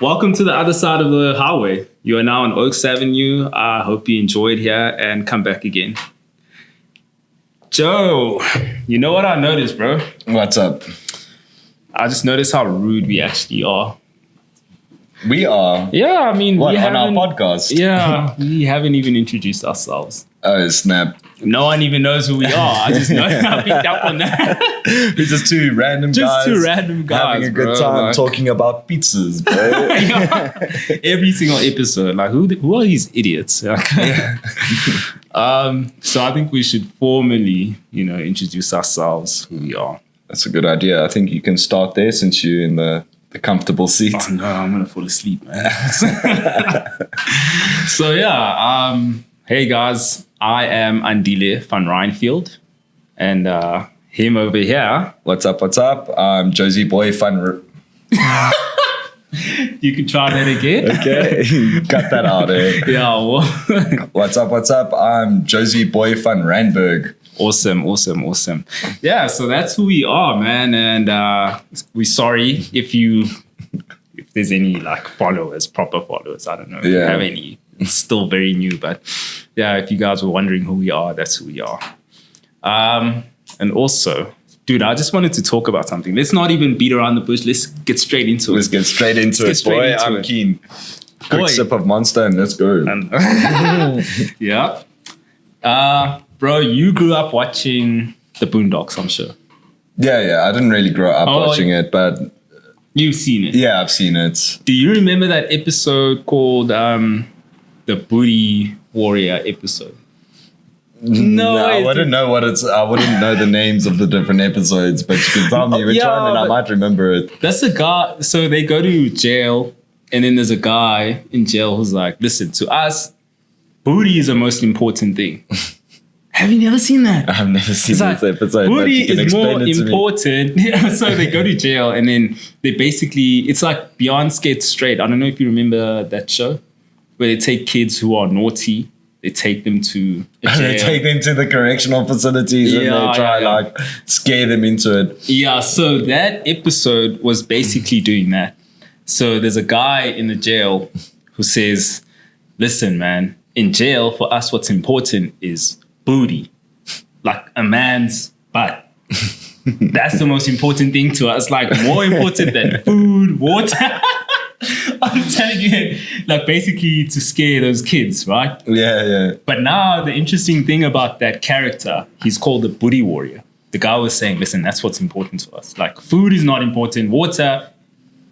Welcome to the other side of the highway. You are now on Oaks Avenue. I hope you enjoyed here and come back again. Joe, you know what I noticed, bro? What's up? I just noticed how rude we actually are. We are? Yeah, I mean, What, we on our haven't... podcast? Yeah, we haven't even introduced ourselves. Oh, snap. No one even knows who we are. I just know I picked up on that. We're just two random guys. Having a good time talking about pizzas, bro. Every single episode. Like, who are these idiots? So I think we should formally, introduce ourselves, who we are. That's a good idea. I think you can start there since you're in the comfortable seat. Oh, no, I'm going to fall asleep, man. Hey, guys. I am Andile van Reinfield, and him over here. What's up? I'm Josie Boy van... You can try that again. Okay, cut that out, eh? Yeah, well. What's up? I'm Josie Boy van Randburg. Awesome. Yeah, so that's who we are, man, and we're sorry if there's any proper followers. I don't know if you have any. It's still very new, but yeah, if you guys were wondering who we are, that's who we are. And also, dude, I just wanted to talk about something. Let's not even beat around the bush. Let's get straight into it. Let's get straight into it, boy. I'm keen. Quick sip of Monster and let's go. Yeah. Bro, you grew up watching The Boondocks, I'm sure. Yeah. I didn't really grow up watching it, but... You've seen it? Yeah, I've seen it. Do you remember that episode called the Booty Warrior episode? No, I wouldn't know I wouldn't know the names of the different episodes, but you can tell me which one and I might remember it. That's a guy. So they go to jail, and then there's a guy in jail who's like, listen, to us, booty is the most important thing. Have you never seen that? I've never seen this episode. Booty is more important. So they go to jail, and then they basically, it's like Beyond Scared Straight. I don't know if you remember that show, where they take kids who are naughty, they take them to a jail. They take them to the correctional facilities and they try scare them into it. Yeah, so that episode was basically doing that. So there's a guy in the jail who says, listen, man, in jail, for us, what's important is booty, like a man's butt. That's the most important thing to us, like more important than food, water. I'm telling you, like basically to scare those kids, right? Yeah. But now the interesting thing about that character, he's called the Booty Warrior. The guy was saying, listen, that's what's important to us. Like food is not important, water,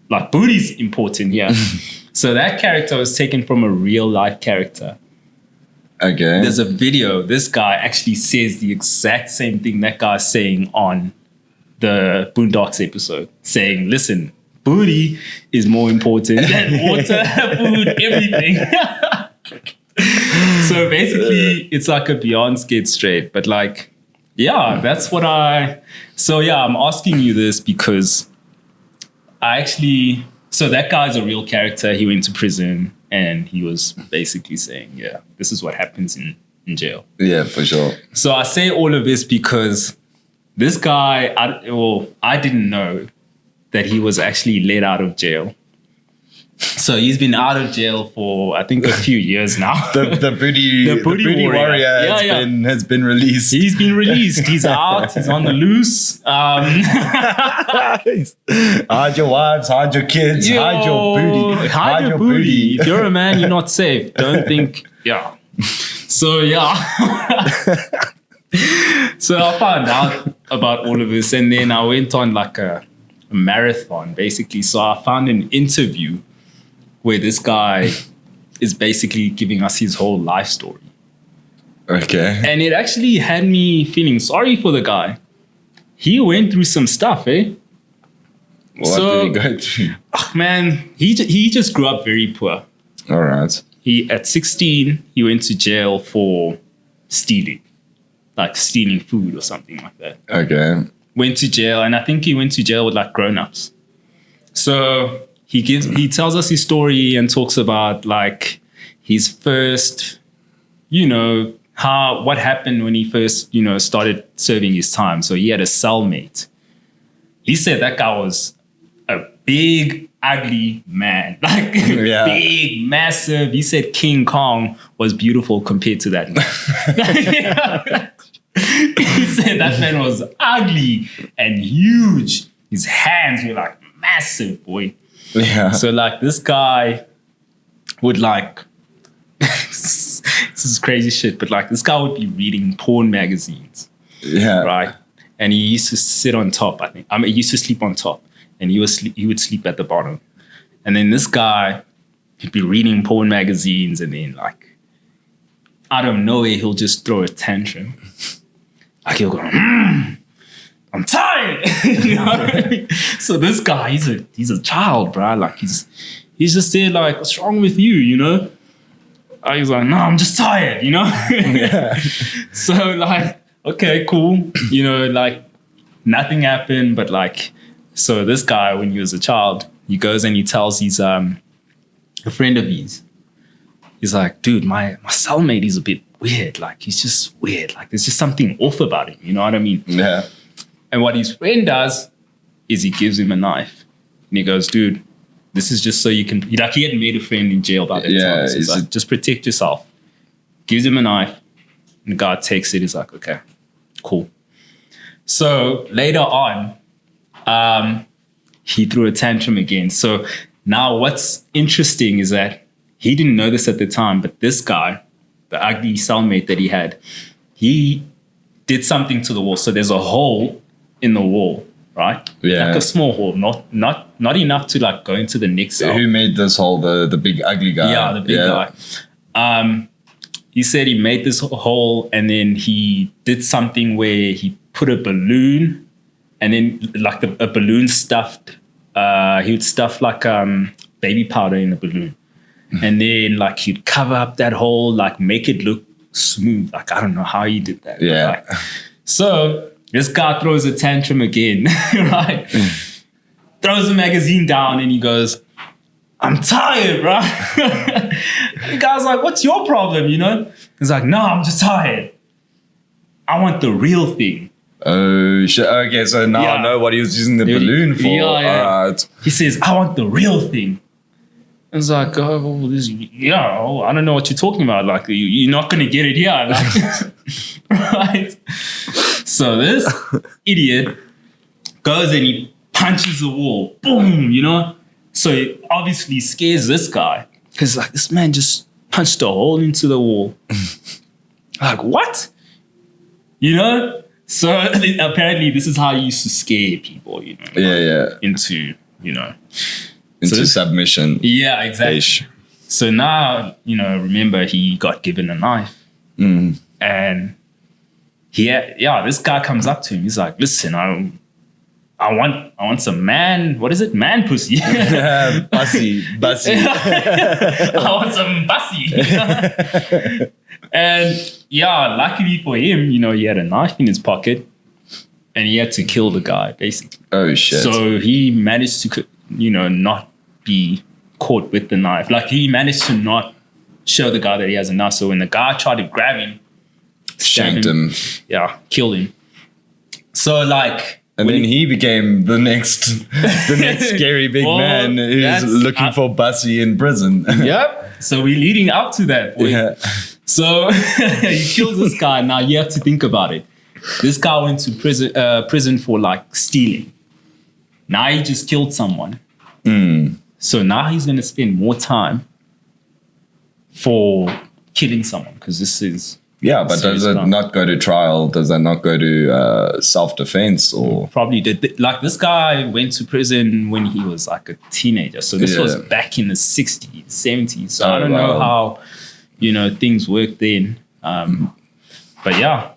like booty's important here. So that character was taken from a real life character. Okay. There's a video. This guy actually says the exact same thing that guy's saying on the Boondocks episode, saying, listen, booty is more important than water, food, everything. So basically, it's like a Beyond Scared Straight. But like, yeah, that's what I'm asking you this because so that guy's a real character. He went to prison and he was basically saying, yeah, this is what happens in jail. Yeah, for sure. So I say all of this because this guy, I didn't know that he was actually let out of jail. So he's been out of jail for, I think, a few years now. The booty warrior has been released. He's been released. He's out. He's on the loose. Hide your wives, hide your kids, hide your booty. Hide your booty. If you're a man, you're not safe. Don't think, So, So I found out about all of this, and then I went on like a marathon, basically. So I found an interview where this guy is basically giving us his whole life story. Okay. And it actually had me feeling sorry for the guy. He went through some stuff, eh? What did he go through? Man, he just grew up very poor. All right. At 16, he went to jail for stealing. Like stealing food or something like that. Okay. Went to jail, and I think he went to jail with like grown-ups. So he tells us his story and talks about like his first, what happened when he first, started serving his time. So he had a cellmate. He said that guy was big, ugly man. Like, big, massive. He said King Kong was beautiful compared to that man. He said that man was ugly and huge. His hands were like massive, boy. Yeah. So like this guy would like, this is crazy shit, but like this guy would be reading porn magazines. Yeah. Right. And he used to sit on top, I think. He used to sleep on top and he would sleep at the bottom. And then this guy, he'd be reading porn magazines and then like, out of nowhere, he'll just throw a tantrum. Like he'll go, I'm tired. You know what I mean? So this guy, he's a child, bro. Like he's just there like, what's wrong with you, you know? He's like, no, I'm just tired, you know? Yeah. So like, okay, cool. You know, like nothing happened, but like, so this guy, when he was a child, he goes and he tells his, a friend of his, he's like, dude, my cellmate is a bit weird. Like, he's just weird. Like, there's just something off about him. You know what I mean? Yeah. And what his friend does is he gives him a knife. And he goes, dude, this is just so you can... Like, he had made a friend in jail by that time. So he's like, just protect yourself. Gives him a knife. And the guy takes it. He's like, okay, cool. So later on, he threw a tantrum again. So now what's interesting is that he didn't know this at the time, but this guy, the ugly cellmate that he had, he did something to the wall. So there's a hole in the wall, right? Yeah. Like a small hole, not enough to like go into the next cell. Who made this hole? The big ugly guy. Yeah, the big guy. He said he made this hole and then he did something where he put a balloon and then like a balloon stuffed, he would stuff like baby powder in a balloon. And then like he'd cover up that hole, like make it look smooth. Like, I don't know how he did that. Yeah. Like, so this guy throws a tantrum again, right? Throws the magazine down and he goes, I'm tired, bro. The guy's like, what's your problem, you know? He's like, no, I'm just tired. I want the real thing. Oh, shit. Okay, so now I know what he was using the balloon for. Yeah. All right. He says, I want the real thing. It's like, I don't know what you're talking about. Like, you're not going to get it here. Like, right? So this idiot goes and he punches the wall. Boom, you know? So it obviously scares this guy. Because like, this man just punched a hole into the wall. Like, what? You know? So apparently this is how he used to scare people, you know? Yeah. Into, you know... Into submission. Yeah, exactly. Ish. So now, you know, remember he got given a knife. And this guy comes up to him. He's like, listen, I want some man, what is it? Man pussy. Bussy. I want some bussy. And yeah, luckily for him, you know, he had a knife in his pocket and he had to kill the guy, basically. Oh, shit. So he managed to, you know, not be caught with the knife. Like he managed to not show the guy that he has a knife. So when the guy tried to grab him, shanked him. Yeah, killed him. So like, and then he became the next scary big man who's looking for Bussy in prison. Yep. So we're leading up to that. Yeah. So he kills this guy. Now you have to think about it. This guy went to prison for like stealing. Now he just killed someone. So now he's going to spend more time for killing someone because this is... Yeah, but does it not go to trial? Does that not go to self-defense or... Probably did. Like this guy went to prison when he was like a teenager. So this was back in the 60s, 70s. So I don't know how, you know, things worked then. But yeah.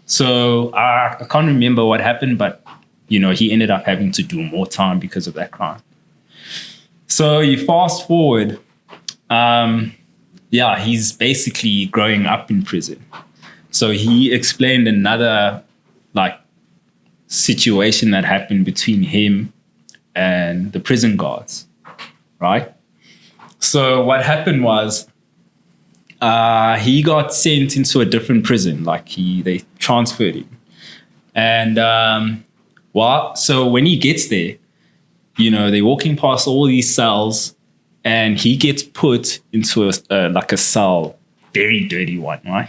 So I can't remember what happened, but, you know, he ended up having to do more time because of that crime. So you fast forward, he's basically growing up in prison. So he explained another like situation that happened between him and the prison guards, right? So what happened was he got sent into a different prison, like they transferred him. And so when he gets there, they're walking past all these cells, and he gets put into a cell, very dirty one, right?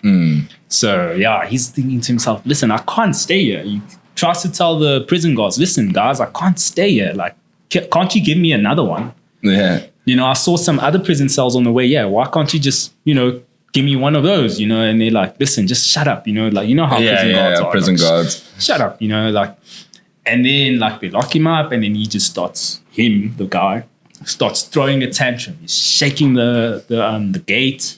So yeah, he's thinking to himself, listen, I can't stay here. He tries to tell the prison guards, listen, guys, I can't stay here. Like, can't you give me another one? Yeah. I saw some other prison cells on the way. Yeah, why can't you just, give me one of those, and they're like, listen, just shut up, like, how prison guards are. Prison guards. Shut up, and then they lock him up, and then he just the guy starts throwing a tantrum. He's shaking the gate.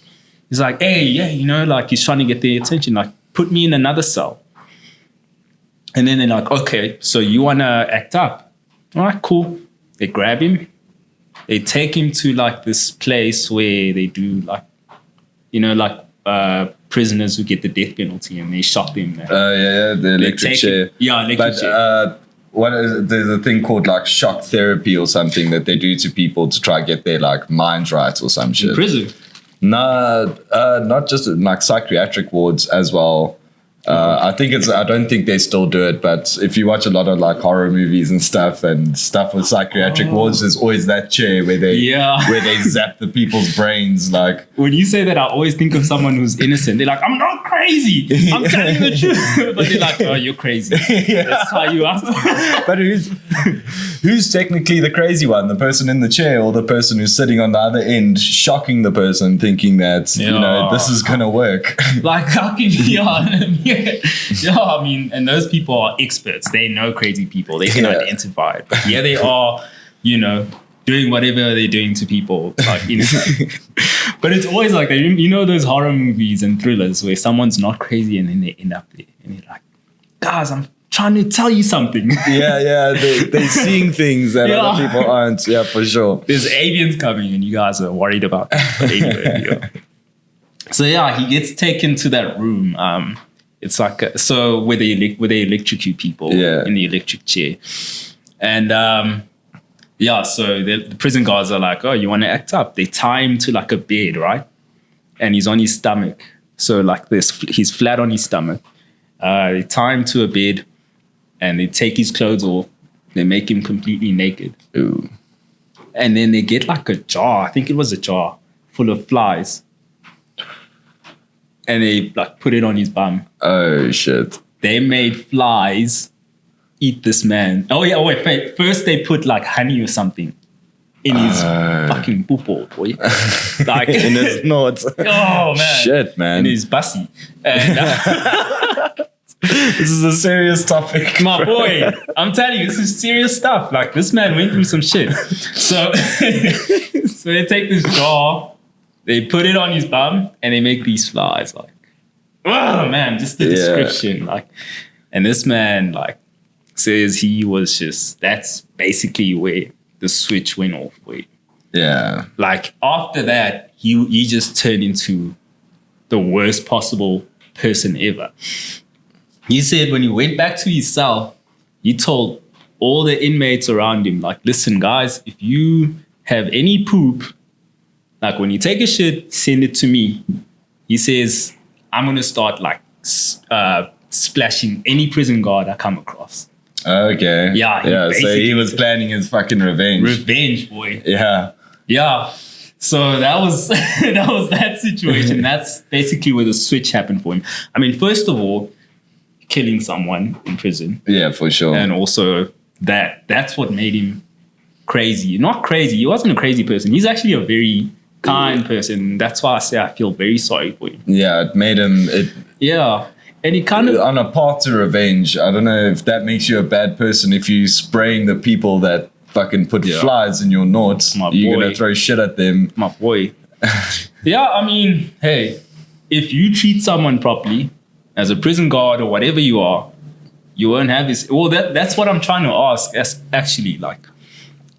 He's like, hey, yeah, he's trying to get their attention. Like, put me in another cell. And then they're like, okay, so you want to act up? All right, cool. They grab him. They take him to this place where they do prisoners who get the death penalty, and they shock them. The electric chair. Electric chair. There's a thing called shock therapy or something that they do to people to try to get their minds right or some shit. In prison? No, not just psychiatric wards as well. I don't think they still do it, but if you watch a lot of horror movies and stuff with psychiatric wards, there's always that chair where they zap the people's brains. When you say that, I always think of someone who's innocent. They're like, I'm not crazy. I'm telling the truth. But they're like, oh, you're crazy. That's how you are. But who's technically the crazy one? The person in the chair or the person who's sitting on the other end, shocking the person, thinking that, this is going to work. How can and those people are experts. They know crazy people. They can identify it. But here they are, doing whatever they're doing to people. But it's always those horror movies and thrillers where someone's not crazy and then they end up there and they're like, guys, I'm trying to tell you something. They're seeing things that other people aren't. Yeah, for sure. There's aliens coming and you guys are worried about that. But anyway, So he gets taken to that room. It's where they electrocute people in the electric chair. And so the prison guards are like, oh, you want to act up? They tie him to a bed, right? And he's on his stomach. So he's flat on his stomach. They tie him to a bed and they take his clothes off. They make him completely naked. Ooh. And then they get a jar. I think it was a jar full of flies. And they put it on his bum. Oh shit! They made flies eat this man. Oh yeah, wait. First they put honey or something in his fucking poopo, boy. In his nuts. Oh man! Shit, man! In his bussy. And, this is a serious topic, my boy. I'm telling you, this is serious stuff. This man went through some shit. So, so they take this jar. They put it on his bum and they make these flies. Oh man, just the description. And this man says he was that's basically where the switch went off. Yeah. After that, he just turned into the worst possible person ever. He said when he went back to his cell, he told all the inmates around him, listen guys, if you have any poop, when you take a shit, send it to me. He says, I'm going to start splashing any prison guard I come across. Okay. Yeah. So he was planning his fucking revenge. Revenge, boy. Yeah. Yeah. So that was that situation. That's basically where the switch happened for him. I mean, first of all, killing someone in prison. Yeah, for sure. And also that's what made him crazy. Not crazy. He wasn't a crazy person. He's actually a very kind person. That's why I say I feel very sorry for him. Yeah, it made him... And he kind of... On a path to revenge. I don't know if that makes you a bad person. If you spraying the people that fucking put flies in your nuts, you're going to throw shit at them. My boy. I mean, hey, if you treat someone properly, as a prison guard or whatever you are, you won't have this... Well, that's what I'm trying to ask. Actually,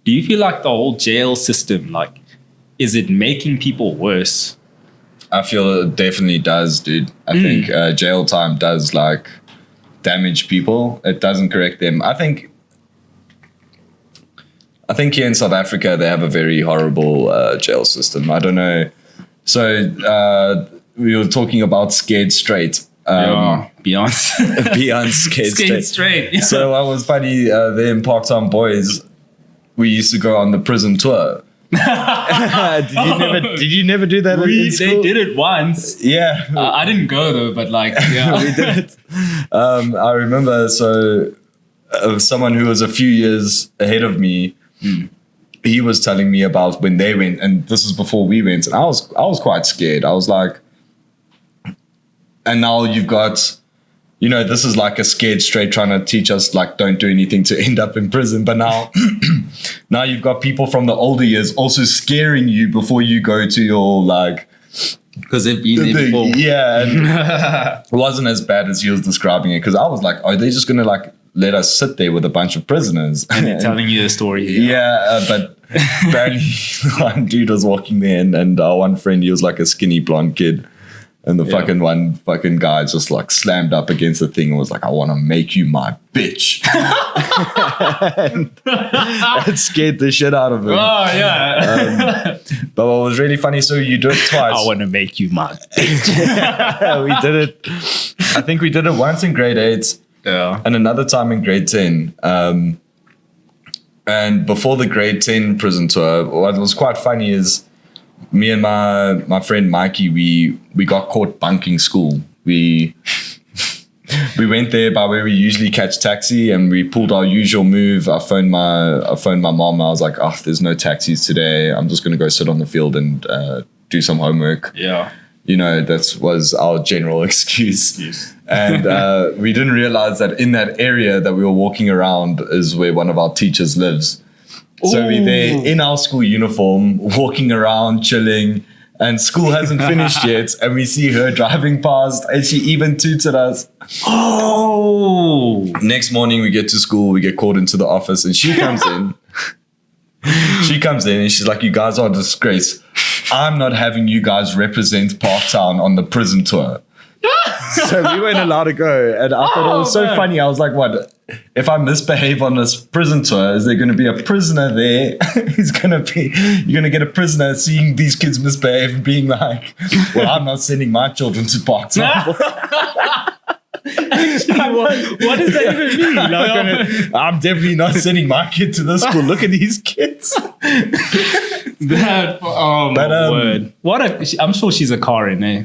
do you feel the whole jail system, is it making people worse? I feel it definitely does, dude. I think jail time does damage people. It doesn't correct them. I think here in South Africa they have a very horrible jail system. I don't know. So we were talking about Scared Straight. Beyond Scared Straight. Yeah. So what was funny, there in Parktown Boys, we used to go on the prison tour. Did you never do that in school? They did it once. Yeah. I didn't go though, but like, yeah. We did it. I remember, someone who was a few years ahead of me, he was telling me about when they went, and this is before we went, and I was quite scared. I was like, and now you've got, this is like a scared straight trying to teach us, like, don't do anything to end up in prison. But now, now you've got people from the older years also scaring you before you go to your, like, because they've been there before. Yeah, and it wasn't as bad as he was describing it, because I was like, are they just going to, like, let us sit there with a bunch of prisoners? And they're telling you the story. But apparently one dude was walking there, and our one friend, he was like a skinny blonde kid. And the fucking guy just like slammed up against the thing and was like, I want to make you my bitch. It scared the shit out of him. Oh, yeah. But what was really funny, so you do it twice. I want to make you my bitch. We did it. I think we did it once in grade 8. Yeah. And another time in grade 10. And before the grade 10 prison tour, what was quite funny is me and my friend Mikey, we got caught bunking school. We went there by where we usually catch taxi, and we pulled our usual move. I phoned my mom. I was like, oh, there's no taxis today. I'm just going to go sit on the field and do some homework. Yeah. That was our general excuse. Yes. And we didn't realize that in that area that we were walking around is where one of our teachers lives. So we're there in our school uniform, walking around, chilling, and school hasn't finished yet. And we see her driving past, and she even toots at us. Oh! Next morning, we get to school, we get called into the office, and she comes in. She comes in and she's like, you guys are a disgrace. I'm not having you guys represent Parktown on the prison tour. So we weren't allowed to go. And I thought it was so funny. I was like, what? If I misbehave on this prison tour, is there going to be a prisoner there? You're going to get a prisoner seeing these kids misbehave and being like, well, I'm not sending my children to Parktown. What does that even mean? I'm definitely not sending my kid to this school. Look at these kids. My word. I'm sure she's a Karen, eh?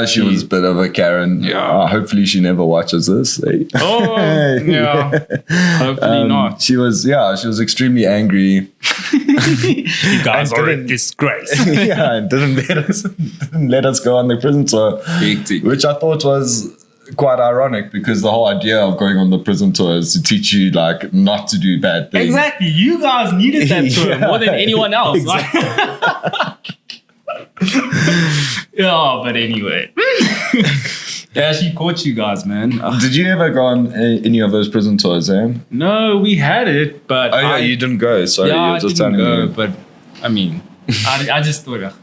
She was a bit of a Karen. Yeah. Hopefully she never watches this. Eh? Oh, yeah. Hopefully not. She was extremely angry. You guys are a disgrace. Yeah, and didn't let us go on the prison tour, which I thought was quite ironic, because the whole idea of going on the prison tour is to teach you, like, not to do bad things. Exactly. You guys needed that tour more than anyone else. Exactly. Yeah, but anyway. Yeah, she caught you guys, man. Did you ever go on any of those prison tours, Sam? No, we had it, but you didn't go. Sorry, yeah, you were just I didn't telling go, me. but I mean, I just thought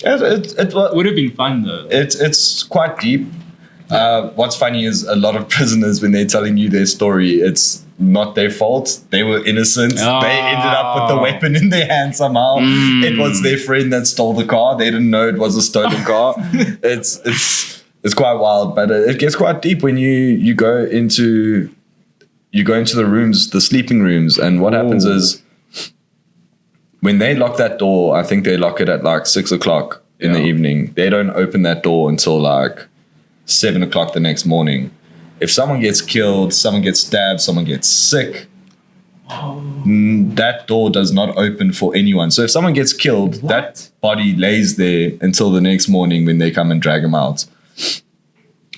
It would have been fun though. It's quite deep. What's funny is a lot of prisoners, when they're telling you their story, it's not their fault. They were innocent. Oh. They ended up with the weapon in their hand somehow. It was their friend that stole the car. They didn't know it was a stolen car. It's quite wild, but it gets quite deep when you go into the rooms, the sleeping rooms, and what happens is when they lock that door, I think they lock it at like 6 o'clock in the evening. They don't open that door until like 7 o'clock the next morning. If someone gets killed, someone gets stabbed, someone gets sick, that door does not open for anyone. So if someone gets killed, that body lays there until the next morning when they come and drag him out.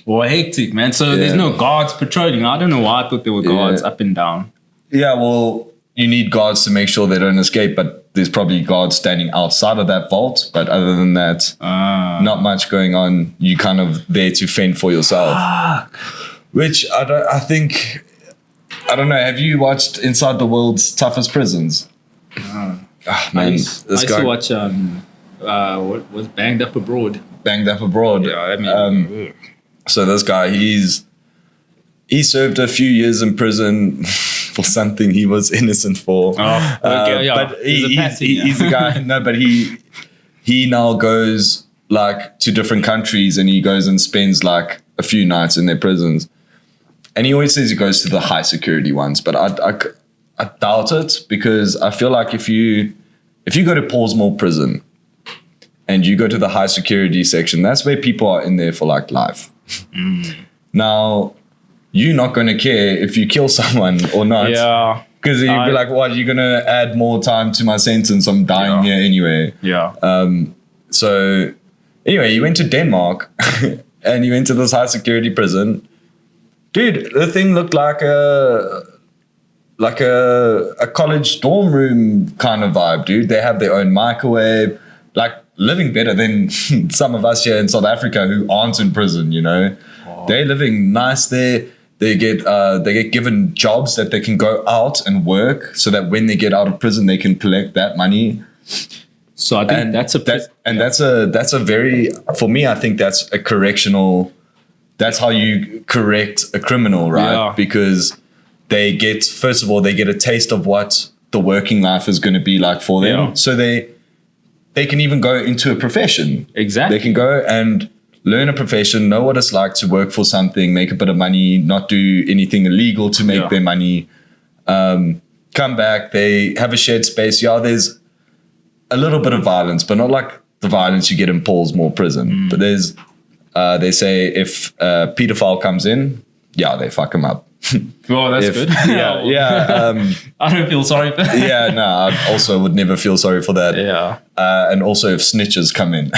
Well, hectic, man. So there's no guards patrolling. I don't know why I thought there were guards up and down. Yeah, well, you need guards to make sure they don't escape, but there's probably guards standing outside of that vault. But other than that, not much going on. You kind of there to fend for yourself. Which I don't know. Have you watched Inside the World's Toughest Prisons? Man, I used to watch what was Banged Up Abroad. Banged Up Abroad. Yeah, I mean, so this guy, he served a few years in prison for something he was innocent for. Oh, okay, yeah. But he's a guy. No, but he now goes like to different countries, and he goes and spends like a few nights in their prisons. And he always says he goes to the high security ones, but I I doubt it, because I feel like if you go to Paulsmore prison and you go to the high security section, that's where people are in there for like life. Now, you're not going to care if you kill someone or not. Yeah. Because you'd be like, what, you're going to add more time to my sentence? I'm dying here anyway. Yeah. So anyway, you went to Denmark and you went to this high security prison. Dude, the thing looked like a college dorm room kind of vibe, dude. They have their own microwave, like living better than some of us here in South Africa who aren't in prison, you know. Oh. They're living nice there. They get given jobs that they can go out and work, so that when they get out of prison, they can collect that money. So I think that's a very, for me, I think that's a correctional. That's how you correct a criminal, right? Yeah. Because they get, first of all, they get a taste of what the working life is going to be like for them. Yeah. So they can even go into a profession. Exactly. They can go and learn a profession, know what it's like to work for something, make a bit of money, not do anything illegal to make their money. Come back, they have a shared space. Yeah, there's a little bit of violence, but not like the violence you get in Paulsmore prison. But there's, they say if a pedophile comes in, they fuck him up. Well, that's good. Yeah. I don't feel sorry for that. Yeah, no, I also would never feel sorry for that. Yeah. And also if snitches come in.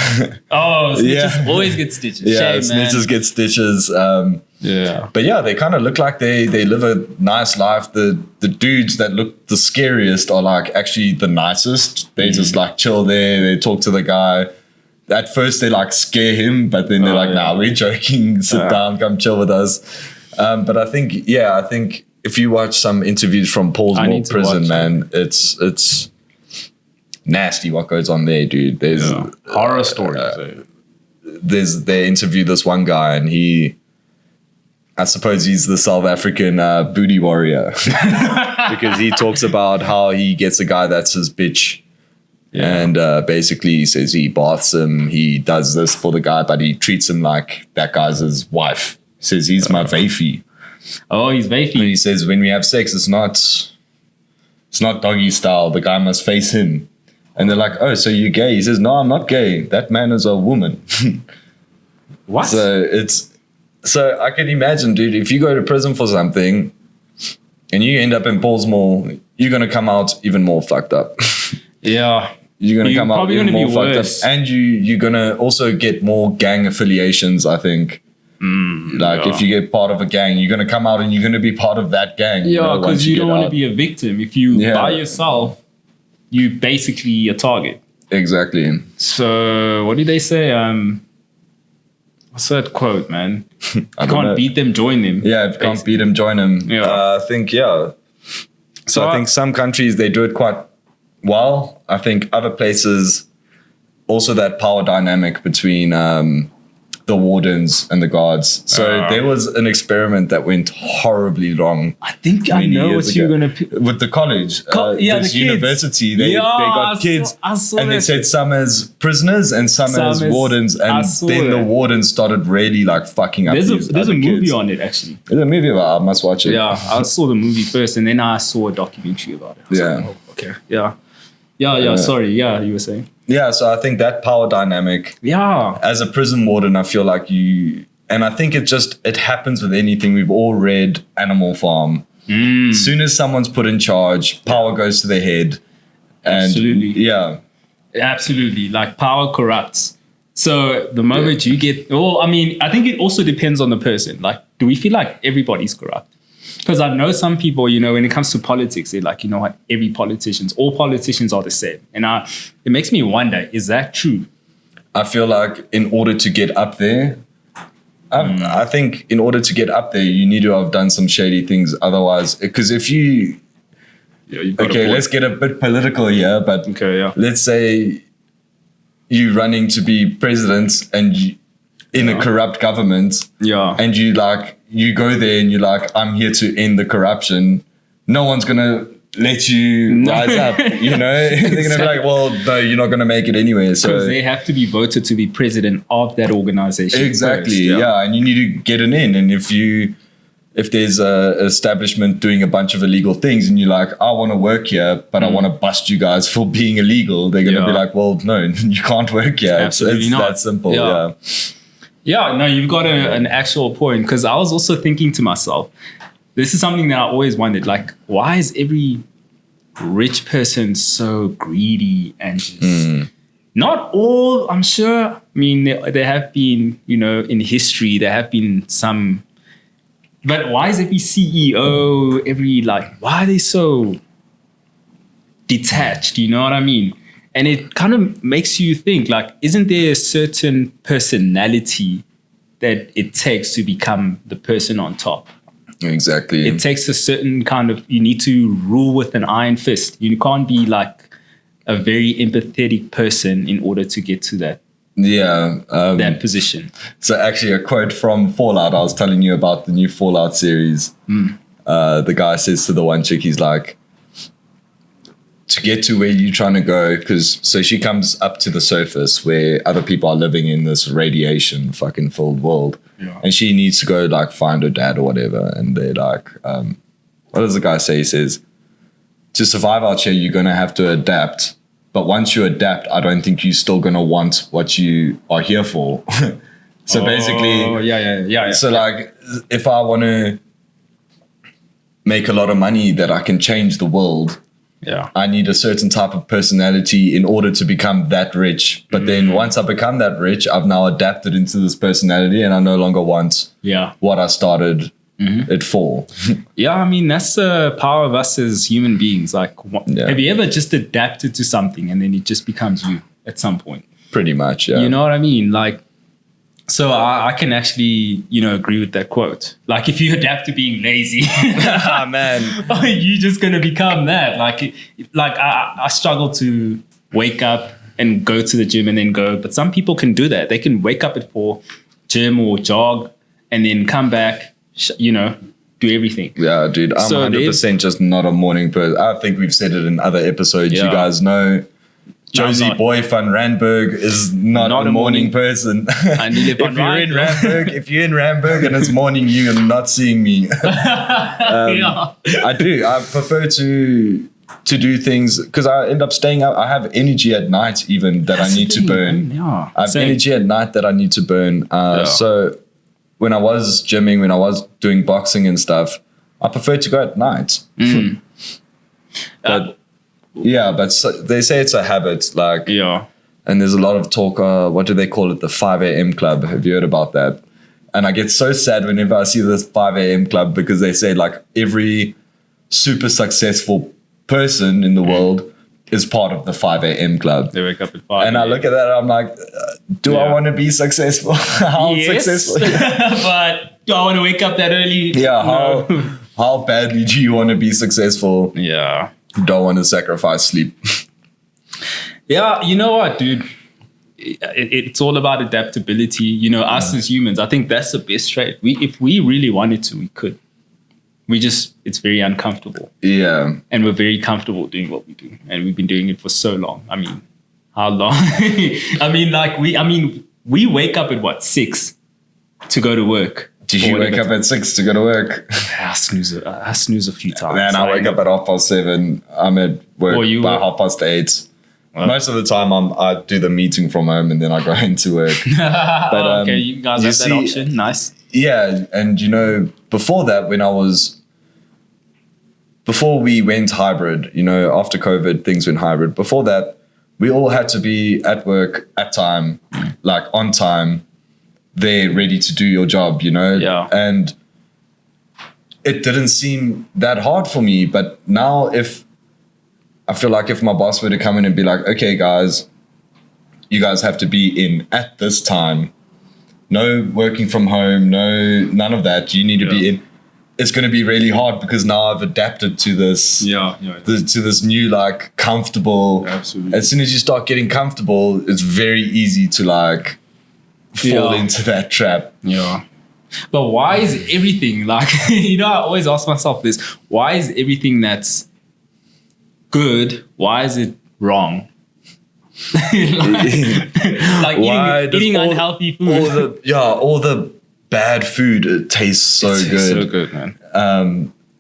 Oh, snitches always get stitches. Yeah, shame, snitches man. get stitches. Yeah. But yeah, they kind of look like they live a nice life. The dudes that look the scariest are like actually the nicest. They just like chill there. They talk to the guy. At first they like scare him, but then they're like, nah, we're joking. Sit down, come chill with us. But I think if you watch some interviews from Paulsmore prison, man, it's nasty what goes on there, dude. There's horror stories. They interviewed this one guy, and I suppose he's the South African booty warrior because he talks about how he gets a guy that's his bitch. Yeah. And basically he says he baths him, he does this for the guy, but he treats him like that guy's his wife. He says he's my vafie. Oh, he's vafie. And he says when we have sex, it's not doggy style. The guy must face him. And they're like, oh, so you're gay? He says, no, I'm not gay. That man is a woman. What? So I can imagine, dude, if you go to prison for something and you end up in Paulsmore, you're going to come out even more fucked up. Yeah. You're going to come out even more fucked worse. up. And you're going to also get more gang affiliations, I think. If you get part of a gang, you're going to come out and you're going to be part of that gang. Yeah, because you don't want to be a victim. If you by yourself, you basically a target. Exactly. So what did they say? What's that quote, man? You can't beat them, join them. Yeah, if you can't beat them, join them. Yeah. I think, So I think some countries, they do it quite well. I think other places, also that power dynamic between the wardens and the guards. So there was an experiment that went horribly wrong. I think I know what you're going to... With the college. the university. They got kids. And they said some as prisoners and some as wardens. And then the wardens started really like fucking up. There's a movie on it, actually. There's a movie about it. I must watch it. Yeah, I saw the movie first and then I saw a documentary about it. Like, oh, okay. Yeah, sorry. Yeah, you were saying. Yeah, so I think that power dynamic. Yeah. As a prison warden, I feel like and I think it happens with anything. We've all read Animal Farm. As soon as someone's put in charge, power goes to their head. And absolutely. Yeah. Absolutely. Like power corrupts. So the moment you get, I think it also depends on the person. Like, do we feel like everybody's corrupt? Because I know some people, when it comes to politics, they're like, you know what, all politicians are the same. And it makes me wonder, is that true? I feel like in order to get up there, I think in order to get up there, you need to have done some shady things. Otherwise, because if you... let's get a bit political here, but let's say you're running to be president and in a corrupt government, and you go there and you're like, I'm here to end the corruption. No one's going to let you rise up, They're going to be like, well, no, you're not going to make it anyway. So because they have to be voted to be president of that organization. Exactly, first, and you need to get it in. And if if there's a establishment doing a bunch of illegal things and you're like, I want to work here, but I want to bust you guys for being illegal, they're going to be like, well, no, you can't work here. Absolutely it's not. that simple. Yeah. Yeah, no, you've got an actual point, because I was also thinking to myself, this is something that I always wondered, like, why is every rich person so greedy and just not all, I'm sure. I mean, there have been, in history, there have been some, but why is every CEO, why are they so detached? You know what I mean? And it kind of makes you think, like, isn't there a certain personality that it takes to become the person on top? Exactly. It takes a certain kind of, you need to rule with an iron fist. You can't be like a very empathetic person in order to get to that that position. So actually a quote from Fallout, I was telling you about the new Fallout series. The guy says to the one chick, he's like, to get to where you're trying to go, so she comes up to the surface where other people are living in this radiation fucking filled world. Yeah. And she needs to go like find her dad or whatever. And they're like, what does the guy say? He says, to survive out here, you're going to have to adapt. But once you adapt, I don't think you're still going to want what you are here for. So basically, so like, if I want to make a lot of money that I can change the world, I need a certain type of personality in order to become that rich. But then once I become that rich, I've now adapted into this personality and I no longer want what I started it for. Yeah, I mean, that's the power of us as human beings. Like, have you ever just adapted to something and then it just becomes you at some point? Pretty much, yeah. You know what I mean? Like, so I can actually, agree with that quote. Like, if you adapt to being lazy, man, you're just going to become that. Like I struggle to wake up and go to the gym and then go. But some people can do that. They can wake up at 4, gym or jog, and then come back, do everything. Yeah, dude, I'm 100% just not a morning person. I think we've said it in other episodes. You guys know. Josie Boy van Randburg is not a morning person. If you're in Randburg and it's morning, you're not seeing me. I do. I prefer to do things because I end up staying up. I have energy at night even that I need to burn. Yeah, I have energy at night that I need to burn. So when I was gymming, when I was doing boxing and stuff, I prefer to go at night. But they say it's a habit, like, and there's a lot of talk, what do they call it? The 5 a.m. club. Have you heard about that? And I get so sad whenever I see this 5 a.m. club because they say like every super successful person in the world is part of the 5 a.m. club. They wake up at 5. And I look at that and I'm like, do I want to be successful? How successful? But do I want to wake up that early? Yeah, how badly do you want to be successful? Yeah. Don't want to sacrifice sleep. Yeah, you know what, dude? It's all about adaptability. Us as humans, I think that's the best trait. If we really wanted to, we could. It's very uncomfortable. Yeah. And we're very comfortable doing what we do. And we've been doing it for so long. I mean, how long? We wake up at 6 to go to work. Do you wake up at 6 to go to work? I snooze a few times. Man, I wake up at 7:30. I'm at work by 8:30. Well, most of the time I do the meeting from home and then I go into work. But, okay, you guys have that option. Nice. Yeah, and before that, before we went hybrid, after COVID, things went hybrid. Before that, we all had to be at work at time, like on time. They're ready to do your job, Yeah. And it didn't seem that hard for me. But now I feel like if my boss were to come in and be like, okay, guys, you guys have to be in at this time. No working from home, none of that. You need to be in. It's going to be really hard because now I've adapted to this, to this new, like, comfortable. Absolutely. As soon as you start getting comfortable, it's very easy to, like, fall into that trap. Yeah. But why is everything like, I always ask myself this, why is everything that's good, why is it wrong? like eating unhealthy food. All the bad food, it tastes so It's good. so good, man.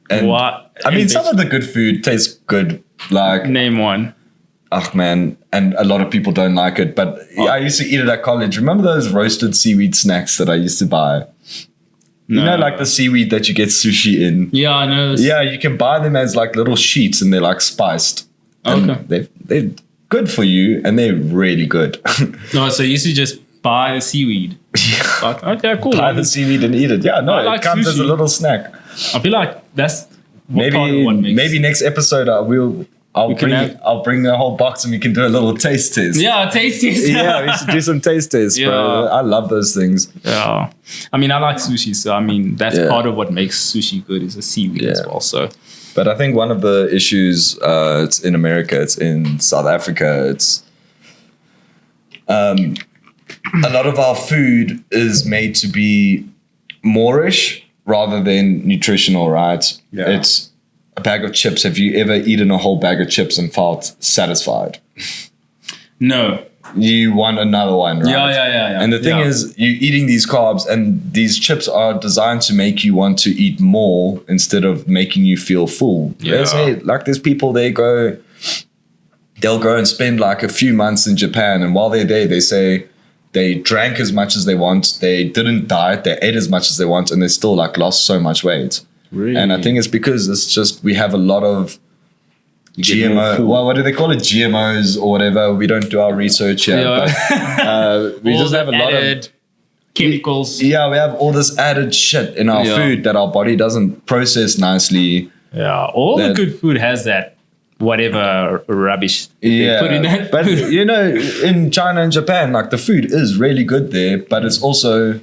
And What? I mean, And some of the good food tastes good. Like, Name one. oh man, and a lot of people don't like it. But I used to eat it at college. Remember those roasted seaweed snacks that I used to buy? No. You know, like the seaweed that you get sushi in. Yeah, I know. Yeah, you can buy them as like little sheets, and they're like spiced. And Okay. they're good for you, and they're really good. No, so you used to just buy the seaweed. Like, okay, cool. Buy the seaweed and eat it. Yeah, no, I like it comes as a sushi. little snack. I feel like that's part of what makes. Maybe next episode I'll bring a whole box and we can do a little taste test. Yeah, tasty. Yeah, we should do some taste tests, bro. Yeah. I love those things. Yeah, I mean, I like sushi, so I mean, that's Yeah. part of what makes sushi good is the seaweed as Yeah. well. So But I think one of the issues, it's in America, it's in South Africa, it's a lot of our food is made to be Moorish rather than nutritional, right? Yeah. It's a bag of chips. Have you ever eaten a whole bag of chips and felt satisfied? no, You want another one, right? yeah. And the thing Yeah. is, you're eating these carbs, and these chips are designed to make you want to eat more instead of making you feel full. Yeah. They say, like, there's people, they'll go and spend like a few months in Japan, and while they're there, they say they drank as much as they want, they didn't diet, they ate as much as they want, and they still like lost so much weight. Really? And I think it's because it's just we have a lot of get more GMO. food. Well, what do they call it? GMOs or whatever. We don't do our research here, Yeah. but we All just the have a lot of added chemicals. yeah. We have all this added shit in our Yeah. food that our body doesn't process nicely. Yeah, all the That- good food has that whatever rubbish they put in that but food. you know, in China and Japan, like the food is really good there, but it's also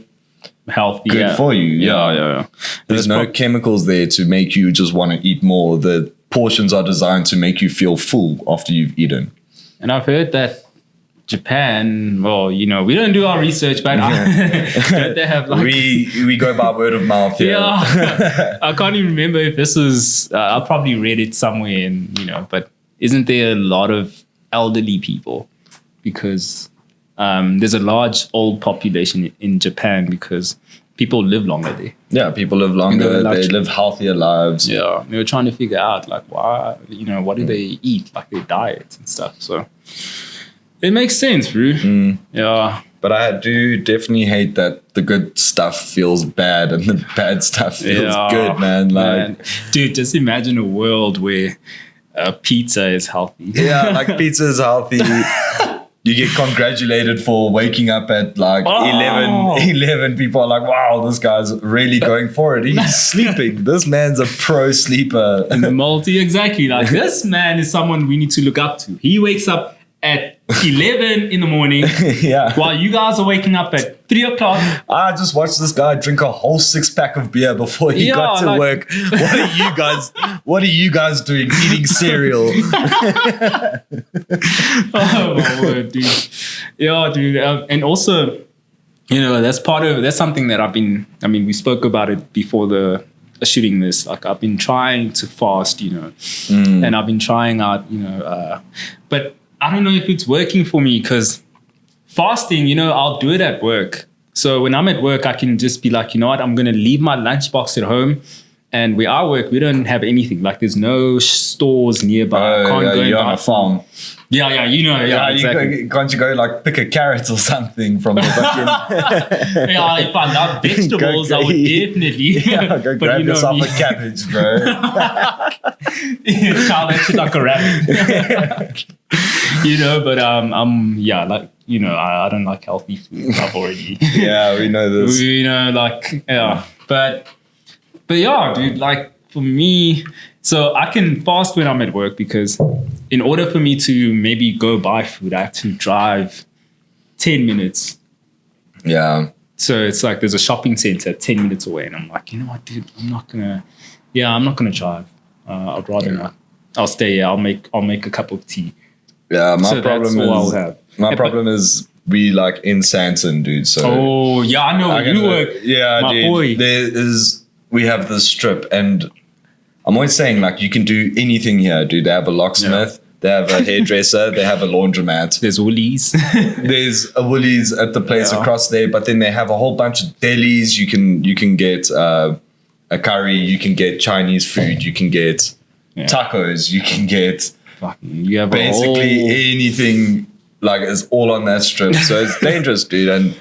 Healthy, good yeah. for you. Yeah. There's no chemicals there to make you just want to eat more. The portions are designed to make you feel full after you've eaten. And I've heard that Japan, well, you know, we don't do our research, but don't they have like We go by word of mouth here. yeah. I can't even remember if this was. I probably read it somewhere, and you know, but isn't there a lot of elderly people because there's a large old population in Japan because people live longer there. Yeah, people live longer. like- They live healthier lives. Yeah, they were trying to figure out like why, you know, what do they eat, like their diets and stuff. So it makes sense, bro. Yeah, But I do definitely hate that the good stuff feels bad and the bad stuff feels yeah, good, man. Like, dude, just imagine a world where pizza is healthy. yeah, like pizza is healthy. You get congratulated for waking up at like Oh. 11 people are like, wow, this guy's really going for it. He's sleeping. This man's a pro sleeper. Multi, exactly. Like this man is someone we need to look up to. He wakes up at 11 in the morning Yeah. while you guys are waking up at 3 o'clock. I just watched this guy drink a whole 6-pack of beer before he Yeah, got to like- work. What are you guys doing? Eating cereal. Oh my word, dude. Yeah, dude. And also, you know, that's something that we spoke about it before the shooting this. Like I've been trying to fast, you know, and I've been trying out, you know, but I don't know if it's working for me because fasting, you know, I'll do it at work. So when I'm at work, I can just be like, you know what, I'm going to leave my lunchbox at home. And where I work, we don't have anything. Like there's no stores nearby. I can't go and you're on buy a farm. Yeah, you know, yeah, exactly. Can't you go like pick a carrot or something from the fucking... Yeah, if I love vegetables, I would definitely. Yeah, go But grab you know yourself me. a cabbage, bro. Child, that shit like a rabbit. You know, but yeah, like you know, I don't like healthy food. I've already. Yeah, we know this. You know, like yeah, but yeah, dude, like for me, so I can fast when I'm at work because in order for me to maybe go buy food, I have to drive 10 minutes. Yeah. So it's like there's a shopping center 10 minutes away, and I'm like, you know what, dude, I'm not gonna drive. I'd rather not. I'll stay here. I'll make a cup of tea. Yeah, my So problem that's all I'll is have. my But- problem is we like in Santon, dude. So Oh yeah, I know where you work. Yeah, my dude. boy. We have this strip, and I'm always saying like you can do anything here, dude. They have a locksmith, They have a hairdresser. They have a laundromat. There's Woolies. There's a Woolies at the place across there, but then they have a whole bunch of delis. You can get a curry. You can get Chinese food. You can get tacos. You can get you have basically anything. Like, it's all on that strip. So it's dangerous, dude. And